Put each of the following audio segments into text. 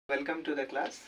Welcome to the class.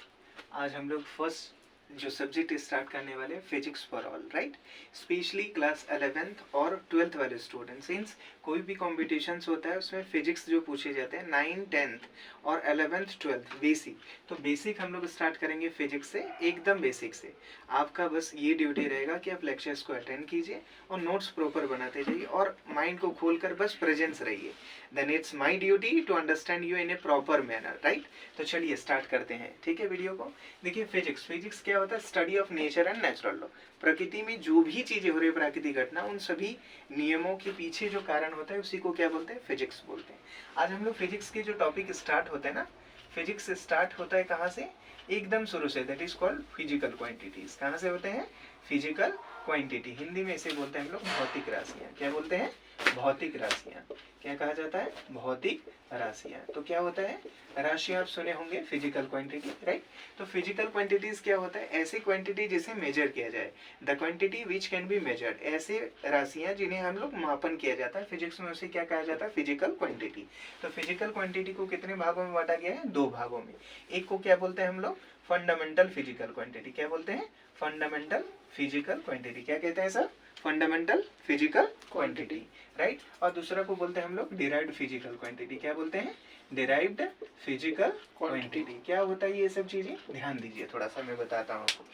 आज हम लोग फर्स्ट जो सब्जेक्ट स्टार्ट करने वाले हैं physics for all, right. Specially class 11th और 12th वाले स्टूडेंट, सिंस कोई भी कॉम्पिटिशन्स होता है उसमें फिजिक्स जो पूछे जाते हैं 9, 10th और 11th 12th बेसिक, तो बेसिक हम लोग स्टार्ट करेंगे फिजिक्स से, एकदम बेसिक से। आपका बस ये ड्यूटी रहेगा कि आप लेक्चर्स को अटेंड कीजिए और नोट्स प्रॉपर बनाते जाइए और माइंड को खोलकर बस प्रेजेंस रहिए। Then it's my duty to understand you in a proper manner, right. तो चलिए स्टार्ट करते हैं, ठीक है। वीडियो को देखिए। फिजिक्स क्या होता है? Study of nature and natural law. प्रकृति में जो भी चीजें हो रही है, प्राकृतिक घटना, उन सभी नियमों के पीछे जो कारण होता है उसी को क्या बोलते हैं? फिजिक्स बोलते हैं। आज हम लोग फिजिक्स के जो टॉपिक स्टार्ट होते हैं ना, फिजिक्स स्टार्ट होता है कहाँ से? एकदम शुरू से, that is called physical quantities. कहाँ से होते हैं? Physical quantity. हिंदी में इसे बोलते हैं हम लोग भौतिक राशियां। क्या बोलते हैं? भौतिक राशियां। क्या कहा जाता है? भौतिक राशियां। तो क्या होता है? राशियां आप सुने होंगे, फिजिकल क्वांटिटी, राइट। तो फिजिकल क्वांटिटीज क्या होता है? ऐसी क्वांटिटी जिसे मेजर किया जाए, the quantity which can be measured. ऐसे राशियां जिन्हें हम लोग मापन किया जाता है, फिजिक्स में उसे क्या कहा जाता है? Physical quantity. तो फिजिकल क्वांटिटी को कितने भागों में बांटा गया है? 2 भागों में। एक को क्या बोलते हैं हम लोग? Fundamental physical quantity. क्या बोलते हैं? Fundamental physical quantity. क्या कहते हैं sir? Fundamental physical quantity, right. और दूसरा को बोलते हैं हम लोग डिराइव्ड फिजिकल क्वांटिटी। क्या बोलते हैं? Derived physical quantity. क्या होता है ये सब चीजें? ध्यान दीजिए थोड़ा सा, मैं बताता हूँ आपको।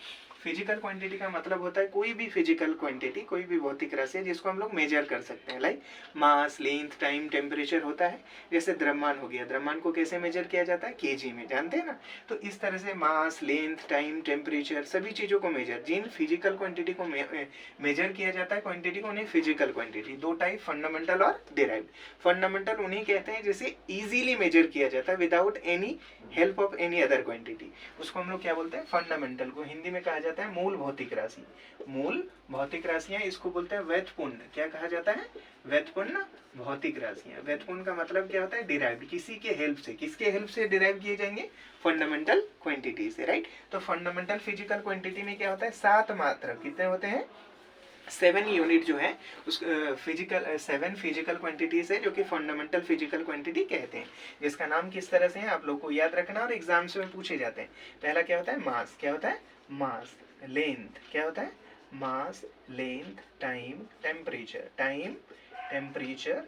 फिजिकल क्वांटिटी का मतलब होता है कोई भी फिजिकल क्वांटिटी, कोई भी भौतिक राशि है जिसको हम लोग मेजर कर सकते हैं, like mass, length, time, temperature होता है। जैसे द्रव्यमान हो गया, द्रव्यमान को कैसे मेजर किया जाता है? केजी में, जानते हैं ना। तो इस तरह से मास, लेंथ, टाइम, टेम्परेचर, सभी चीजों को मेजर, जिन फिजिकल क्वांटिटी को मेजर किया जाता है क्वांटिटी को, उन्हें फिजिकल क्वांटिटी। 2 टाइप, फंडामेंटल और डिराइव्ड। फंडामेंटल उन्हें कहते हैं जिसे इजीली मेजर किया जाता है without any help of any other quantity, उसको हम लोग क्या बोलते हैं? फंडामेंटल। को हिंदी में कहा जाता है मूल भौतिक राशि। मूल भौतिक राशियां, इसको बोलते हैं व्युत्पन्न। क्या कहा जाता है? व्युत्पन्न भौतिक राशियां। व्युत्पन्न का मतलब क्या होता है? डिराइव्ड, किसी के हेल्प से। किसके हेल्प से डिराइव किए जाएंगे? फंडामेंटल क्वांटिटी से, राइट। तो फंडामेंटल फिजिकल क्वांटिटी में क्या होता है? 7 मात्रक। कितने होते हैं? 7 यूनिट जो है उस फिजिकल 7 फिजिकल क्वांटिटीज है जो कि फंडामेंटल फिजिकल क्वांटिटी कहते हैं, जिसका नाम किस तरह से है आप लोग को याद रखना और एग्जाम्स में पूछे जाते हैं। पहला क्या होता है? मास। क्या होता है? मास। लेंथ। क्या होता है? Mass, length, time, temperature. Time, temperature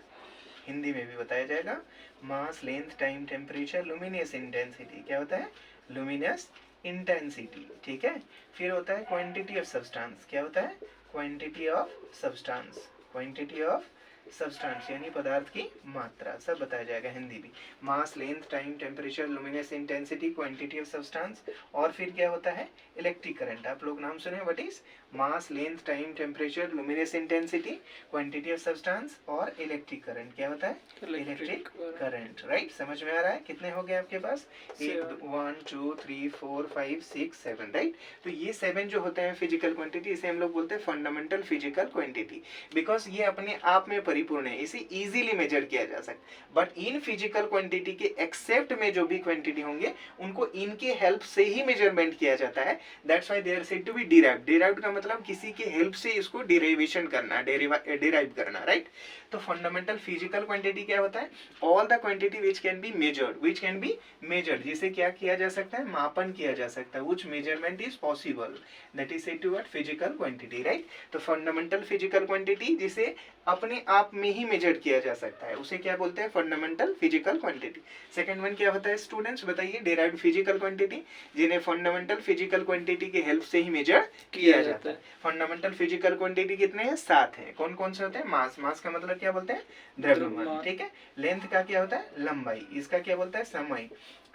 Hindi में भी बताया जाएगा। Mass, length, time, temperature, luminous intensity. क्या होता है? लुमिनियस इंटेंसिटी, ठीक है। फिर होता है क्वांटिटी ऑफ सब्सटेंस। क्या होता है? Quantity of substance. Quantity of substance यानी पदार्थ की मात्रा, सब बताया जाएगा हिंदी भी। Mass, length, time, temperature, luminous intensity, quantity of substance. और फिर क्या होता है? Electric current. आप लोग नाम सुने, what is? Mass, length, time, temperature, luminous intensity, quantity of substance और इलेक्ट्रिक करंट। क्या होता है? Electric current, right. समझ में आ रहा है? कितने हो गए आपके पास? 1 2 3 4 5 6 7, राइट। तो ये 7 जो होते हैं फिजिकल क्वांटिटी, इसे हम लोग बोलते हैं फंडामेंटल फिजिकल क्वांटिटी, बिकॉज ये अपने आप में परिपूर्ण है, इसे इजीली मेजर किया जा सकता है। बट इन फिजिकल क्वांटिटी के एक्सेप्ट में जो भी क्वांटिटी होंगे उनको इनके हेल्प से ही मेजरमेंट किया जाता है। That's why they are said to be derived. Derived का मतलब किसी के हेल्प से इसको डिराइवेशन करना, डिराइव करना, राइट। तो फंडामेंटल फिजिकल क्वांटिटी क्या होता है? All the quantity which can be measured, which can be measured, जिसे क्या किया जा सकता है? मापन किया जा सकता है, which measurement is possible, that is said to what? Physical quantity, right. तो फंडामेंटल फिजिकल क्वांटिटी जिसे अपने आप में ही मेजर किया जा सकता है उसे क्या बोलते हैं? Fundamental physical quantity. Second one क्या होता है स्टूडेंट्स? बताइए। डिराइव्ड फिजिकल क्वांटिटी, जिन्हें फंडामेंटल फिजिकल क्वांटिटी के हेल्प से ही मेजर किया जाता है। फंडामेंटल फिजिकल क्वांटिटी कितने हैं? 7 हैं। कौन कौन से होते हैं? मास। मास का मतलब क्या बोलते हैं? द्रव्यमान, ठीक है। लेंथ का क्या होता है? लंबाई। इसका क्या बोलता है? समय।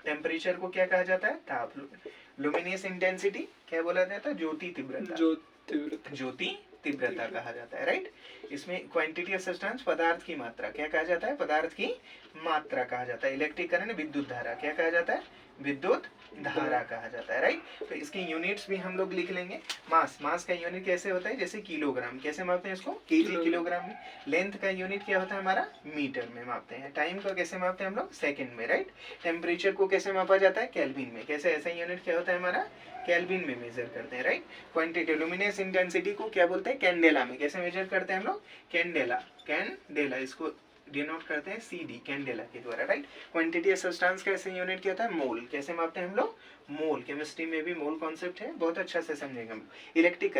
टेम्परेचर को क्या कहा जाता है? ताप। लुमिनियस इंटेंसिटी क्या बोला जाता है? ज्योति तीव्रता। ज्योति तीव्रता कहा जाता है, राइट। इसमें क्वांटिटी ऑफ सब्सटेंस, पदार्थ की मात्रा। क्या कहा जाता है? पदार्थ की मात्रा कहा जाता है। इलेक्ट्रिक करंट, विद्युत धारा। क्या कहा जाता है? विद्युत धारा कहा जाता है, राइट। तो इसके यूनिट्स भी हम लोग लिख लेंगे। मास, मास का यूनिट कैसे होता है? जैसे किलोग्राम। कैसे मापते हैं इसको? केजी, किलोग्राम में। लेंथ का यूनिट क्या होता है हमारा? मीटर में मापते हैं। टाइम को कैसे मापते हैं हम लोग? सेकंड में, राइट। टेम्परेचर को कैसे मापा जाता है? केल्विन में। कैसे? ऐसा यूनिट क्या होता है हमारा? केल्विन में मेजर करते हैं, राइट। क्वांटिटी लुमिनस इंटेंसिटी को क्या बोलते हैं? कैंडेला में। कैसे मेजर करते हैं हम लोग? Candela, candela. इसको डिनोट करते हैं CD कैंडेला के द्वारा, राइट। क्वांटिटी ऑफ सब्सटेंस का ऐसे यूनिट क्या होता है, मोल। कैसे मापते हैं हम लोग, मोल। केमिस्ट्री में भी मोल कॉन्सेप्ट है, बहुत अच्छा से समझेंगे हम। इलेक्ट्रिक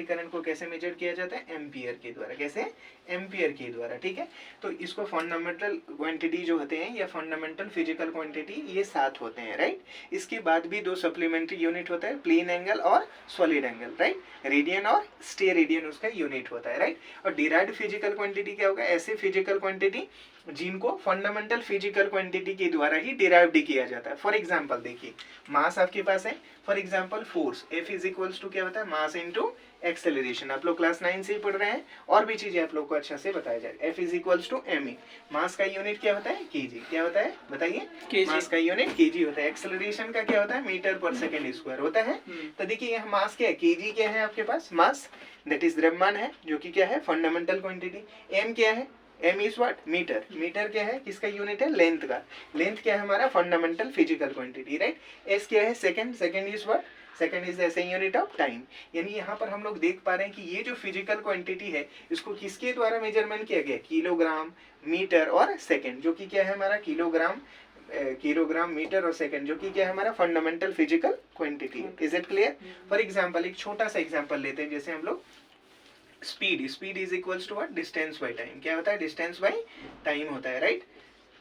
करंट को कैसे मेजर किया जाता है, एम्पियर के द्वारा। कैसे, एम्पियर के द्वारा, ठीक है। तो इसको फंडामेंटल क्वांटिटी जो होते हैं या फंडामेंटल फिजिकल क्वांटिटी, ये 7 होते हैं, राइट। इसके बाद भी 2 सप्लीमेंट्री यूनिट होता है, प्लेन एंगल और सॉलिड एंगल, राइट। रेडियन और स्टे रेडियन उसका यूनिट होता है, राइट। और डिराइव्ड फिजिकल क्वांटिटी क्या होगा, ऐसे फिजिकल क्वांटिटी जिनको फंडामेंटल फिजिकल क्वांटिटी के द्वारा ही डिराइव्ड किया जाता है। फॉर एग्जांपल देखिए, मास आपके पास है, for example force, F is equals to क्या होता है, मास इनटू एक्सेलरेशन। आप लोग क्लास 9 से ही पढ़ रहे हैं, और भी चीजें आप लोग को अच्छा से बताया जाए। F is equals to ME। Mass का यूनिट क्या होता है, kg। क्या होता है बताइए, मास का यूनिट kg होता है। एक्सेलरेशन का क्या होता है, मीटर पर सेकेंड स्क्वायर होता है। तो देखिए यहाँ मास क्या है, kg क्या है आपके पास, मास दैट इज द्रव्यमान है, जो कि क्या है, फंडामेंटल क्वांटिटी। M क्या है, M is what, metre. Metre क्या है, किसका यूनिट है, लेंथ का। लेंथ क्या है हमारा, fundamental physical quantity, right. S क्या है, second. Second is what, second is ऐसे यूनिट ऑफ टाइम। यानी यहाँ पर हम लोग देख पा रहे हैं कि ये जो फिजिकल क्वांटिटी है, इसको किसके द्वारा मेजरमेंट किया गया, किलोग्राम, मीटर और सेकंड, जो कि क्या है हमारा किलोग्राम, मीटर और सेकंड, जो कि क्या है हमारा fundamental physical quantity. Is it clear. For example एक छोटा सा एग्जांपल लेते हैं, जैसे हम लोग speed is equals to what, distance by time. क्या होता है, डिस्टेंस बाय टाइम होता है, राइट।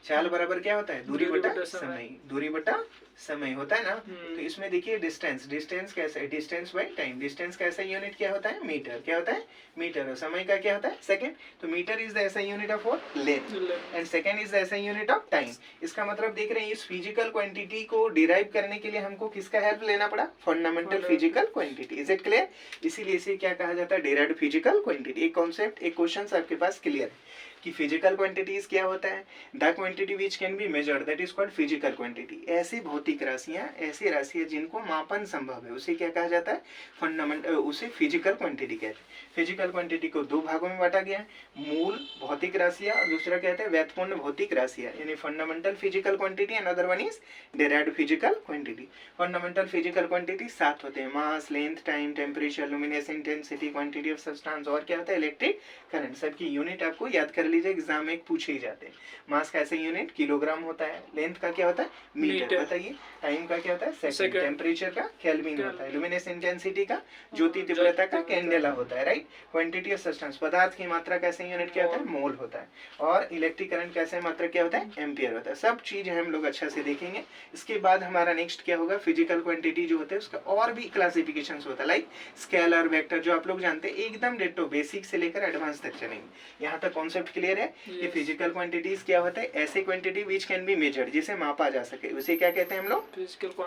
चाल बराबर क्या होता है, दूरी बटा समय। दूरी बटा समय होता है ना। तो इसमें देखिए डिस्टेंस कैसा है, डिस्टेंस बाय टाइम। डिस्टेंस का ऐसा यूनिट क्या होता है, मीटर। क्या होता है, मीटर। और समय का क्या होता है, सेकंड। तो मीटर इज द ऐसा unit of what, length, and second is the ऐसा यूनिट ऑफ टाइम। इसका मतलब देख रहे हैं, इस फिजिकल क्वांटिटी को डिराइव करने के लिए हमको किसका हेल्प लेना पड़ा, fundamental physical quantity. Is it clear. इसीलिए इसे क्या कहा जाता है, डिराइव्ड फिजिकल क्वांटिटी। एक कॉन्सेप्ट, एक क्वेश्चन आपके पास क्लियर है कि फिजिकल क्वांटिटीज क्या होता है, the quantity which can be measured, that is called physical quantity. ऐसी भौतिक राशियां, ऐसी राशियां जिनको मापन संभव है, उसे क्या कहा जाता है, फंडामेंटल, उसे फिजिकल क्वांटिटी कहते हैं। फिजिकल क्वांटिटी को 2 भागों में बांटा गया है, मूल भौतिक राशियां और दूसरा कहते हैं व्युत्पन्न भौतिक राशियां, यानी fundamental physical quantity and other one is derived physical quantity. Fundamental physical quantity 7 होते हैं, mass, length, time, temperature, luminous intensity, quantity of substance, और क्या होता है, इलेक्ट्रिक करंट। सबकी यूनिट आपको याद कर लीजिए, एग्जाम में पूछे ही जाते हैं। मास का ऐसे यूनिट किलोग्राम होता है, लेंथ का क्या होता है, मीटर बताइए, टाइम का क्या होता है, सेकंड, टेम्परेचर का केल्विन होता है, लुमिनेस इंटेंसिटी का, ज्योति तीव्रता का कैंडेला होता है, राइट। क्वांटिटी ऑफ सब्सटेंस, पदार्थ की मात्रा का ऐसे यूनिट क्या होता है, मोल होता है, और इलेक्ट्रिक करंट का ऐसे मात्रा क्या होता है, एम्पियर होता है। सब चीज हम लोग अच्छा से देखेंगे। इसके बाद हमारा नेक्स्ट क्या होगा, फिजिकल क्वांटिटी जो होते हैं उसका और भी क्लासिफिकेशन होता है, लाइक स्केलर, वेक्टर, जो आप लोग जानते हैं एकदम डिट्टो, बेसिक से लेकर एडवांस तक चलेंगे। यहाँ तक कॉन्सेप्ट क्लियर है कि फिजिकल क्वांटिटीज क्या होता है, ऐसे quantity which can be measured, जिसे मापा जा सके, उसे क्या कहते हैं हम लोग,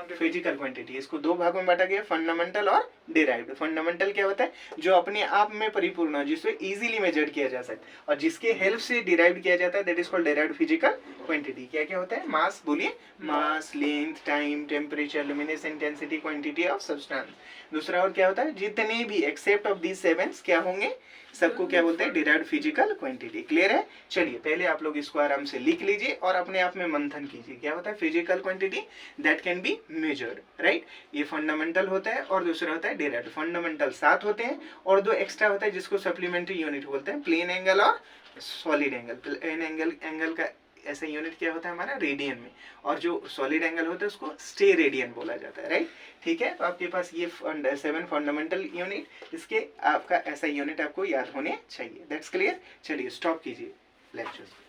फिजिकल क्वांटिटी। इसको 2 भागों में बांटा गया, फंडामेंटल और डिराइव्ड। फंडामेंटल क्या होता है, जो अपने आप में परिपूर्ण है, जिससे इजीली मेजर्ड किया जा सकता है, और जिसके हेल्प से डिराइव्ड किया जाता है, that is called derived physical quantity. क्या क्या होता है, मास, बोलिए, mass, length, time, temperature, luminous intensity, quantity of substance. दूसरा और क्या होता है, जितने भी एक्सेप्ट ऑफ दीज 7 क्या होंगे, सबको क्या बोलते हैं, डिराइव्ड फिजिकल क्वांटिटी। क्लियर है। चलिए पहले आप लोग इसको आराम से लिख लीजिए और अपने आप में मंथन कीजिए। क्या होता है, physical quantity that can be measured, right. ये फंडामेंटल होता है और दूसरा होता है डिराइव्ड। फंडामेंटल 7 होते हैं और 2 एक्स्ट्रा होता है, जिसको सप्लीमेंट्री यूनिट बोलते हैं, प्लेन एंगल और सॉलिड एंगल। प्लेन एंगल का ऐसा यूनिट क्या होता है हमारा, रेडियन में, और जो सॉलिड एंगल होता है उसको स्टे रेडियन बोला जाता है, राइट। ठीक है, तो आपके पास ये 7 फंडामेंटल यूनिट, इसके आपका ऐसा यूनिट आपको याद होने चाहिए। That's clear. चलिए स्टॉप कीजिए लेक्चर।